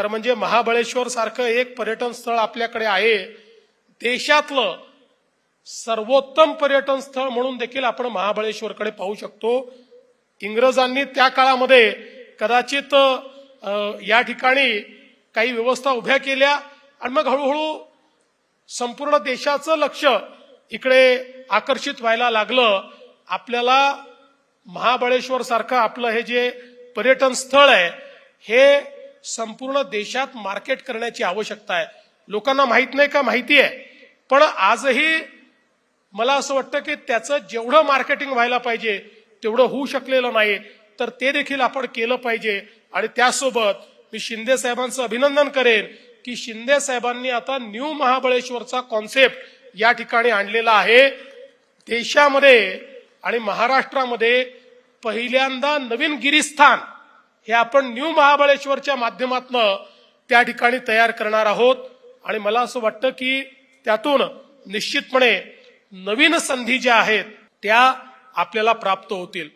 खरं म्हणजे महाबळेश्वर सारखं एक पर्यटन स्थळ आपल्याकडे आहे, देशातलं सर्वोत्तम पर्यटन स्थळ म्हणून देखील आपण महाबळेश्वरकडे पाहू शकतो। इंग्रजांनी त्या काळामध्ये कदाचित या ठिकाणी काही व्यवस्था उभ्या केल्या आणि मग हळूहळू संपूर्ण देशाचं लक्ष इकडे आकर्षित व्हायला लागलं। आपल्याला महाबळेश्वर सारखं आपलं हे जे पर्यटन स्थळ आहे हे संपूर्ण देशात मार्केट करण्याची आवश्यकता आहे। लोकांना माहित नाही का? माहिती आहे, पण आजही मला असं वाटतं की त्याचं जेवढं मार्केटिंग व्हायला पाहिजे तेवढं होऊ शकलेलं नाही, तर ते देखील आपण केलं पाहिजे। आणि त्यासोबत मी शिंदे साहेबांचं अभिनंदन करेन की शिंदे साहेबांनी आता न्यू महाबळेश्वरचा कॉन्सेप्ट या ठिकाणी आणलेला आहे। देशामध्ये आणि महाराष्ट्रामध्ये पहिल्यांदा नवीन गिरीस्थान हे आपण न्यू महाबळेश्वरच्या माध्यमातून त्या ठिकाणी तयार करणार आहोत। आणि मला असं वाटतं की त्यातून निश्चितपणे नवीन संधी ज्या आहेत त्या आपल्याला प्राप्त होतील।